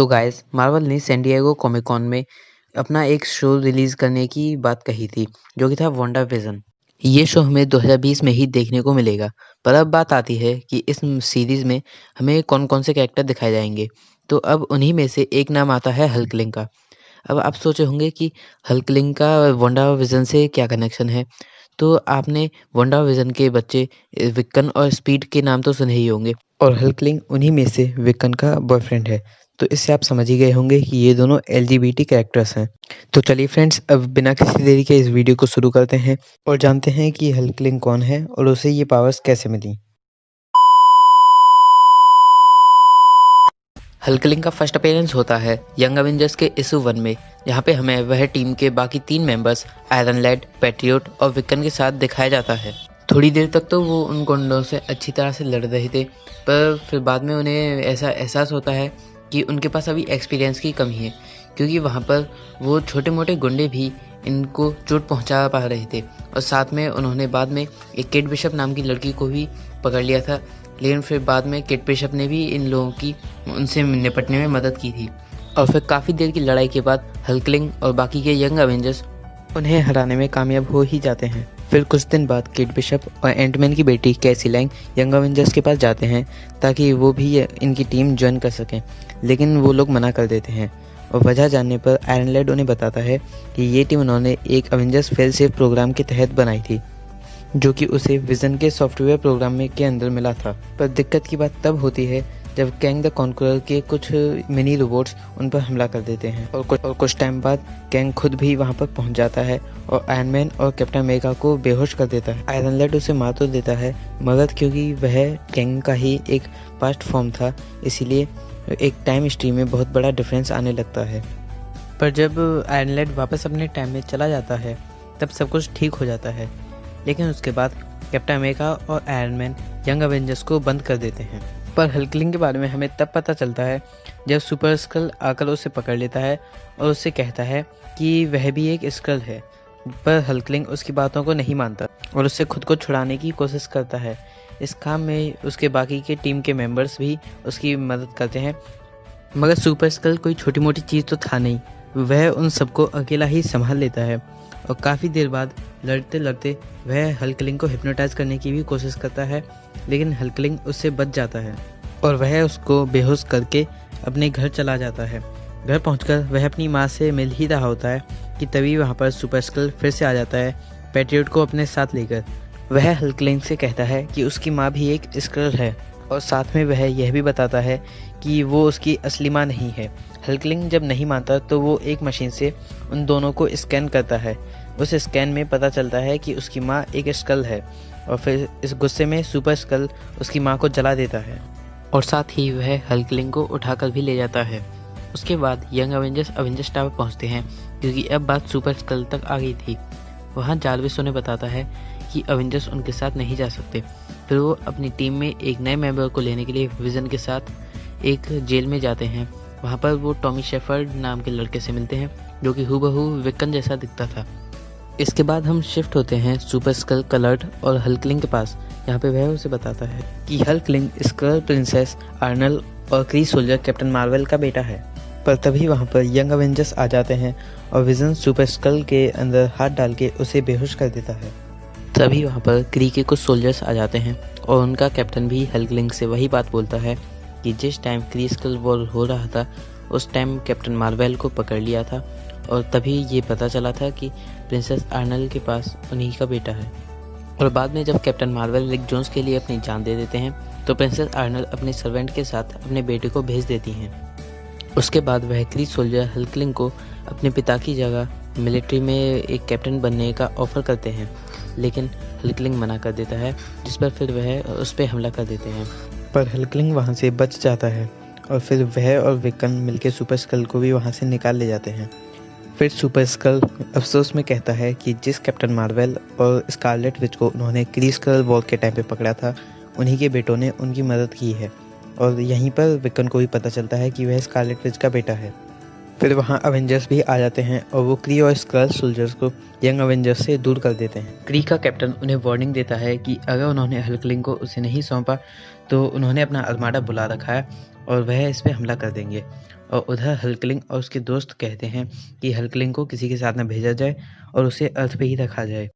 तो guys Marvel ने San Diego comic cone में अपना एक शो रिलीज़ करने की बात कही थी जो कि था वांडा विजन। ये शो हमें 2020 में ही देखने को मिलेगा। पर अब बात आती है कि इस सीरीज़ में हमें कौन-कौन से कैरेक्टर दिखाए जाएंगे। तो अब उन्हीं में से एक नाम आता है हल्कलिंग का। अब आप सोचे होंगे कि हल्कलिंग का वांडा विजन से क्या कनेक्शन है। तो आपने वांडा विजन के बच्चे विक्कन और स्पीड के नाम तो सुने ही होंगे और हल्कलिंग उन्हीं में से विक्कन का बॉयफ्रेंड है। तो इससे आप समझ ही गए होंगे कि ये दोनों एलजीबीटी कैरेक्टर्स हैं। तो चलिए फ्रेंड्स, अब बिना किसी देरी के इस वीडियो को शुरू करते हैं और जानते हैं कि हल्कलिंग कौन है और उसे ये पावर्स कैसे मिली। हल्कलिंग का फर्स्ट अपीयरेंस होता है यंग एवेंजर्स के इशू 1 में, जहाँ पे हमें वह टीम के बाकी 3 मेंबर्स आयरन लैड, पैट्रियट और विक्कन के साथ दिखाया जाता है। थोड़ी देर तक तो वो उन गुंडों से अच्छी तरह से लड़ रहे थे, पर फिर बाद में उन्हें ऐसा एहसास होता है कि उनके पास अभी एक्सपीरियंस की कमी है, क्योंकि वहाँ पर वो छोटे मोटे गुंडे भी इनको चोट पहुँचा पा रहे थे। और साथ में उन्होंने बाद में एक केट बिशप नाम की लड़की को भी पकड़ लिया था, लेकिन फिर बाद में केट बिशप ने भी इन लोगों की उनसे निपटने में मदद की थी। और फिर काफ़ी देर की लड़ाई के बाद हल्कलिंग और बाकी के यंग एवेंजर्स उन्हें हराने में कामयाब हो ही जाते हैं। फिर कुछ दिन बाद केट बिशप और एंटमैन की बेटी कैसी लैंग यंग एवेंजर्स के पास जाते हैं ताकि वो भी इनकी टीम ज्वाइन कर सकें, लेकिन वो लोग मना कर देते हैं। और वजह जानने पर आयरन लैड उन्हें बताता है कि ये टीम उन्होंने एक एवेंजर्स फेल सेफ प्रोग्राम के तहत बनाई थी, जो कि उसे विजन के सॉफ्टवेयर प्रोग्राम में के अंदर मिला था। पर दिक्कत की बात तब होती है जब कैंग द कॉन्करर के कुछ मिनी रोबोट्स उन पर हमला कर देते हैं और कुछ टाइम बाद कैंग खुद भी वहां पर पहुंच जाता है और आयरन मैन और कैप्टन अमेरिका को बेहोश कर देता है। आयरन लैड उसे मार तो देता है, मगर क्योंकि वह कैंग का ही एक पास्ट फॉर्म था, इसीलिए एक टाइम स्ट्रीम में बहुत बड़ा डिफरेंस आने लगता है। पर जब आयरन लैड वापस अपने टाइम में चला जाता है तब सब कुछ ठीक हो जाता है, लेकिन उसके बाद कैप्टन अमेरिका और आयरन मैन यंग एवेंजर्स को बंद कर देते हैं। पर हल्कलिंग के बारे में हमें तब पता चलता है जब सुपर स्कल आकर उसे पकड़ लेता है और उससे कहता है कि वह भी एक स्कल है। पर हल्कलिंग उसकी बातों को नहीं मानता और उससे खुद को छुड़ाने की कोशिश करता है। इस काम में उसके बाकी के टीम के मेंबर्स भी उसकी मदद करते हैं, मगर सुपर स्कल कोई छोटी मोटी चीज़ तो था नहीं, वह उन सबको अकेला ही संभाल लेता है। और काफ़ी देर बाद लड़ते लड़ते वह हल्कलिंग को हिप्नोटाइज करने की भी कोशिश करता है, लेकिन हल्कलिंग उससे बच जाता है और वह उसको बेहोश करके अपने घर चला जाता है। घर पहुंचकर वह अपनी माँ से मिल ही रहा होता है कि तभी वहाँ पर सुपर स्कल फिर से आ जाता है पैट्रियट को अपने साथ लेकर। वह हल्कलिंग से कहता है कि उसकी माँ भी एक स्कल है और साथ में वह यह भी बताता है कि वो उसकी असली माँ नहीं है। हल्कलिंग जब नहीं मानता तो वो एक मशीन से उन दोनों को स्कैन करता है। उस स्कैन में पता चलता है कि उसकी माँ एक स्कल है और फिर इस गुस्से में सुपर स्कल उसकी माँ को जला देता है और साथ ही वह हल्कलिंग को उठाकर भी ले जाता है। उसके बाद यंग एवेंजर्स एवेंजर्स टावर पहुंचते हैं, क्योंकि अब बात सुपर स्कल तक आ गई थी। वहाँ जारविस उन्हें बताता है कि एवेंजर्स उनके साथ नहीं जा सकते। फिर वो अपनी टीम में एक नए मेंबर को लेने के लिए विजन के साथ एक जेल में जाते हैं। वहाँ पर वो टॉमी शेफर्ड नाम के लड़के से मिलते हैं, जो कि हूबहू विक्कन जैसा दिखता था। इसके बाद हम शिफ्ट होते हैं सुपर स्कल कलर्ड और हल्कलिंग के पास, जहाँ पे वह उसे बताता है कि हल्कलिंग स्कल प्रिंसेस आर्नल और क्री सोल्जर कैप्टन मार्वल का बेटा है। पर तभी वहाँ पर यंग एवेंजर्स आ जाते हैं और विजन सुपर स्कल के अंदर हाथ डाल के उसे बेहोश कर देता है। तभी वहाँ पर क्री के कुछ सोल्जर्स आ जाते हैं और उनका कैप्टन भी हल्कलिंग से वही बात बोलता है कि जिस टाइम क्री स्कल वॉर हो रहा था उस टाइम कैप्टन मार्वल को पकड़ लिया था और तभी ये पता चला था कि प्रिंसेस आर्नल के पास उन्हीं का बेटा है। और बाद में जब कैप्टन मार्वल रिक जोन्स के लिए अपनी जान दे देते हैं तो प्रिंसेस आर्नल अपने सर्वेंट के साथ अपने बेटे को भेज देती हैं। उसके बाद वह क्री सोल्जर हल्कलिंग को अपने पिता की जगह मिलिट्री में एक कैप्टन बनने का ऑफर करते हैं, लेकिन हल्कलिंग मना कर देता है, जिस पर फिर वह उस पर हमला कर देते हैं। पर हल्कलिंग वहाँ से बच जाता है और फिर वह और विक्कन मिलकर सुपर स्कल को भी वहाँ से निकाल ले जाते हैं। फिर सुपर स्कल अफसोस में कहता है कि जिस कैप्टन मार्वल और स्कारलेट विच को उन्होंने क्री स्कल वॉर के टाइम पे पकड़ा था, उन्हीं के बेटों ने उनकी मदद की है। और यहीं पर विक्कन को भी पता चलता है कि वह स्कारलेट विच का बेटा है। फिर वहाँ एवेंजर्स भी आ जाते हैं और वो क्री और स्कल सोल्जर्स को यंग एवेंजर्स से दूर कर देते हैं। क्री का कैप्टन उन्हें वार्निंग देता है कि अगर उन्होंने हल्कलिंग को उसे नहीं सौंपा तो उन्होंने अपना आर्माडा बुला रखा है और वह इस पे हमला कर देंगे। और उधर हल्कलिंग और उसके दोस्त कहते हैं कि हल्कलिंग को किसी के साथ ना भेजा जाए और उसे अर्थ पे ही रखा जाए।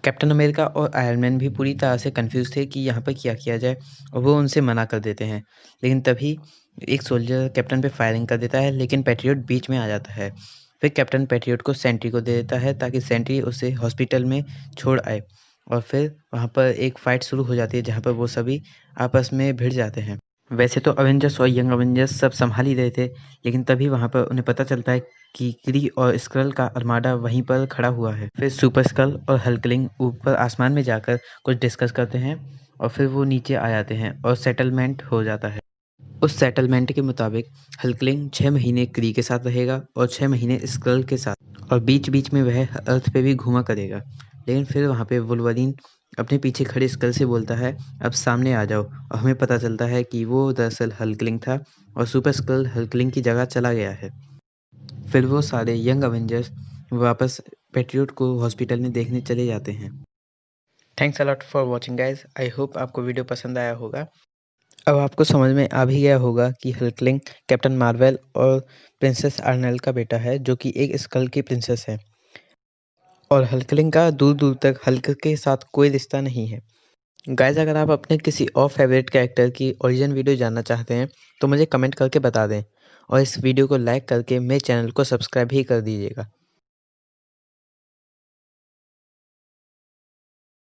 कैप्टन अमेरिका और आयरन मैन भी पूरी तरह से कंफ्यूज थे कि यहाँ पर क्या किया जाए और वो उनसे मना कर देते हैं। लेकिन तभी एक सोल्जर कैप्टन पे फायरिंग कर देता है, लेकिन पैट्रियट बीच में आ जाता है। फिर कैप्टन पैट्रियट को सेंट्री को दे देता है ताकि सेंट्री उसे हॉस्पिटल में छोड़ आए। और फिर वहाँ पर एक फाइट शुरू हो जाती है जहाँ पर वो सभी आपस में भिड़ जाते हैं। वैसे तो अवेंजर्स और यंग अवेंजर्स सब संभाल ही रहे थे, लेकिन तभी वहाँ पर उन्हें पता चलता है कि क्री और स्क्रल का आर्माडा वहीं पर खड़ा हुआ है। फिर सुपर स्क्रल और हल्कलिंग ऊपर आसमान में जाकर कुछ डिस्कस करते हैं और फिर वो नीचे आ जाते हैं और सेटलमेंट हो जाता है। उस सेटलमेंट के मुताबिक हल्कलिंग 6 महीने क्री के साथ रहेगा और 6 महीने स्क्रल के साथ, और बीच बीच में वह अर्थ पे भी घूमा करेगा। लेकिन फिर वहाँ पे वुल्वरीन अपने पीछे खड़े स्क्रल से बोलता है, अब सामने आ जाओ, और हमें पता चलता है कि वो दरअसल हल्कलिंग था और सुपर स्क्रल हल्कलिंग की जगह चला गया है। फिर वो सारे यंग अवेंजर्स वापस पेट्रियट को हॉस्पिटल में देखने चले जाते हैं। Thanks a lot for watching guys. I hope आपको वीडियो पसंद आया होगा। अब आपको समझ में आ भी गया होगा कि हल्कलिंग कैप्टन मार्वल और प्रिंसेस आर्नेल का बेटा है, जो कि एक स्कल की प्रिंसेस है। और हल्कलिंग का दूर दूर तक हल्क के साथ कोई रिश्ता नहीं है। गाइज, अगर आप अपने किसी और फेवरेट कैरेक्टर की ओरिजिन वीडियो जानना चाहते हैं तो मुझे कमेंट करके बता दें, और इस वीडियो को लाइक करके मेरे चैनल को सब्सक्राइब भी कर दीजिएगा।